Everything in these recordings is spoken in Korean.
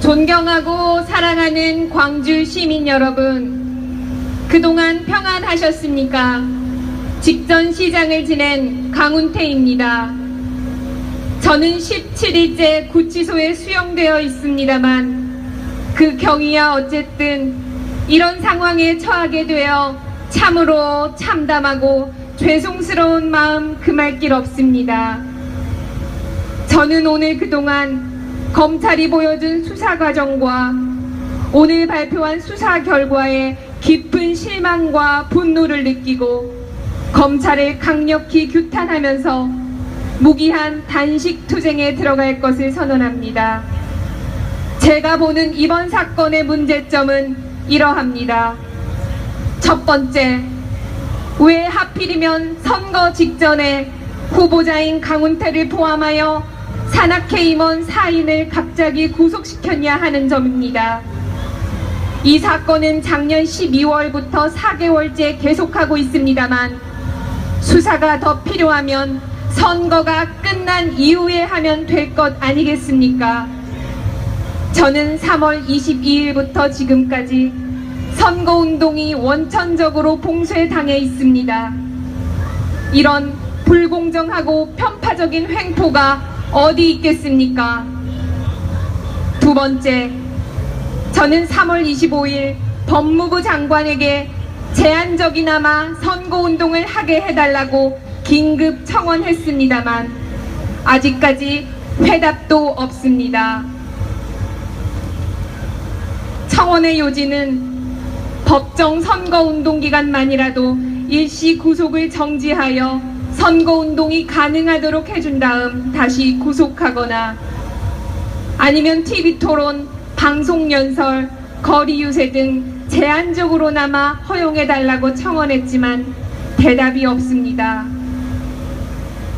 존경하고 사랑하는 광주 시민 여러분, 그동안 평안하셨습니까? 직전 시장을 지낸 강운태입니다. 저는 17일째 구치소에 수용되어 있습니다만 그 경위야 어쨌든 이런 상황에 처하게 되어 참으로 참담하고 죄송스러운 마음 금할 길 없습니다. 저는 오늘 그동안 검찰이 보여준 수사 과정과 오늘 발표한 수사 결과에 깊은 실망과 분노를 느끼고 검찰을 강력히 규탄하면서 무기한 단식 투쟁에 들어갈 것을 선언합니다. 제가 보는 이번 사건의 문제점은 이러합니다. 첫 번째, 왜 하필이면 선거 직전에 후보자인 강운태를 포함하여 산악회 임원 4인을 갑자기 구속시켰냐 하는 점입니다. 이 사건은 작년 12월부터 4개월째 계속하고 있습니다만 수사가 더 필요하면 선거가 끝난 이후에 하면 될 것 아니겠습니까? 저는 3월 22일부터 지금까지 선거운동이 원천적으로 봉쇄당해 있습니다. 이런 불공정하고 편파적인 횡포가 어디 있겠습니까? 두 번째, 저는 3월 25일 법무부 장관에게 제한적이나마 선거운동을 하게 해달라고 긴급 청원했습니다만 아직까지 회답도 없습니다. 청원의 요지는 법정 선거운동 기간만이라도 일시 구속을 정지하여 선거운동이 가능하도록 해준 다음 다시 구속하거나 아니면 TV토론, 방송연설, 거리유세 등 제한적으로나마 허용해달라고 청원했지만 대답이 없습니다.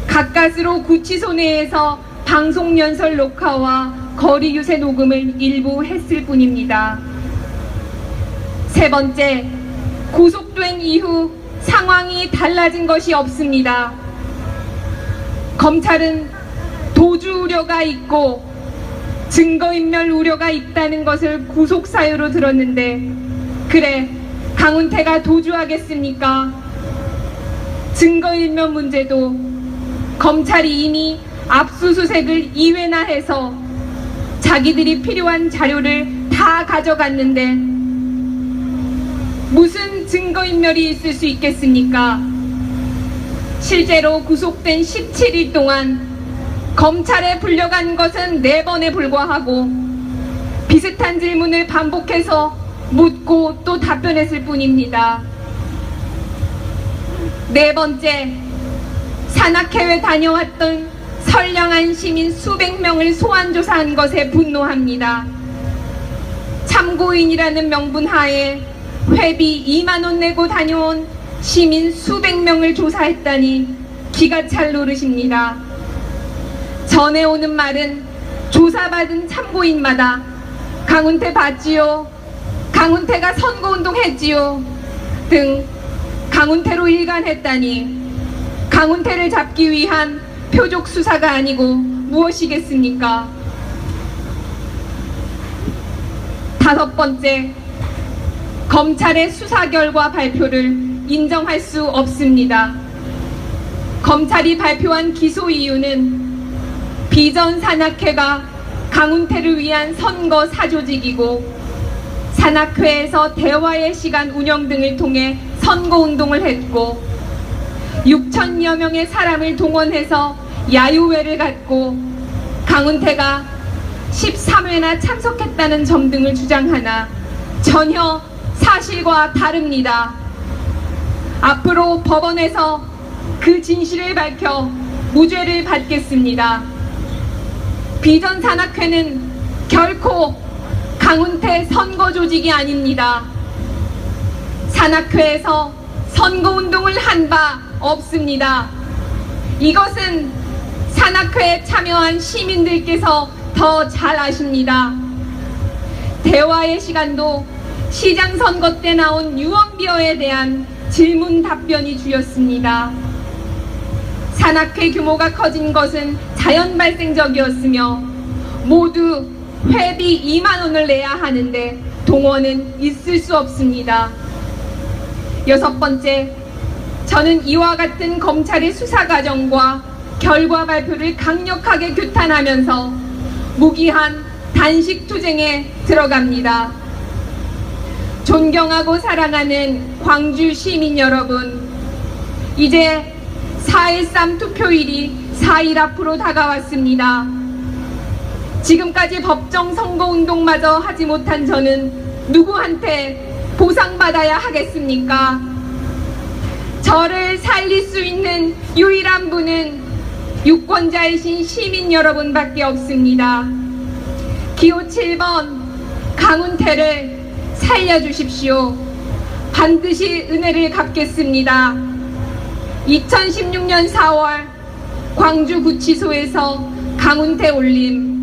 가까스로 구치소 내에서 방송연설 녹화와 거리유세 녹음을 일부 했을 뿐입니다. 세 번째, 구속된 이후 상황이 달라진 것이 없습니다. 검찰은 도주 우려가 있고 증거인멸 우려가 있다는 것을 구속 사유로 들었는데 그래, 강운태가 도주하겠습니까? 증거인멸 문제도 검찰이 이미 압수수색을 2회나 해서 자기들이 필요한 자료를 다 가져갔는데 무슨 증거인멸이 있을 수 있겠습니까? 실제로 구속된 17일 동안 검찰에 불려간 것은 4번에 불과하고 비슷한 질문을 반복해서 묻고 또 답변했을 뿐입니다. 네 번째, 산악회에 다녀왔던 선량한 시민 수백 명을 소환조사한 것에 분노합니다. 참고인이라는 명분 하에 회비 2만 원 내고 다녀온 시민 수백 명을 조사했다니 기가 찰 노릇입니다. 전해오는 말은 조사받은 참고인마다 강운태 봤지요, 강운태가 선거운동 했지요 등 강운태로 일관했다니 강운태를 잡기 위한 표적 수사가 아니고 무엇이겠습니까? 다섯 번째, 검찰의 수사 결과 발표를 인정할 수 없습니다. 검찰이 발표한 기소 이유는 비전 산악회가 강운태를 위한 선거 사조직이고 산악회에서 대화의 시간 운영 등을 통해 선거운동을 했고 6천여 명의 사람을 동원해서 야유회를 갖고 강운태가 13회나 참석했다는 점 등을 주장하나 전혀 사실과 다릅니다. 앞으로 법원에서 그 진실을 밝혀 무죄를 받겠습니다. 비전 산악회는 결코 강운태 선거 조직이 아닙니다. 산악회에서 선거운동을 한 바 없습니다. 이것은 산악회에 참여한 시민들께서 더 잘 아십니다. 대화의 시간도 시장 선거 때 나온 유언비어에 대한 질문 답변이 주였습니다. 산악회 규모가 커진 것은 자연 발생적이었으며 모두 회비 2만 원을 내야 하는데 동원은 있을 수 없습니다. 6번째, 저는 이와 같은 검찰의 수사 과정과 결과 발표를 강력하게 규탄하면서 무기한 단식 투쟁에 들어갑니다. 존경하고 사랑하는 광주 시민 여러분, 이제 4.13 투표일이 4일 앞으로 다가왔습니다. 지금까지 법정 선거운동마저 하지 못한 저는 누구한테 보상받아야 하겠습니까? 저를 살릴 수 있는 유일한 분은 유권자이신 시민 여러분밖에 없습니다. 기호 7번 강훈태를 살려주십시오. 반드시 은혜를 갚겠습니다. 2016년 4월 광주구치소에서 강훈태 올림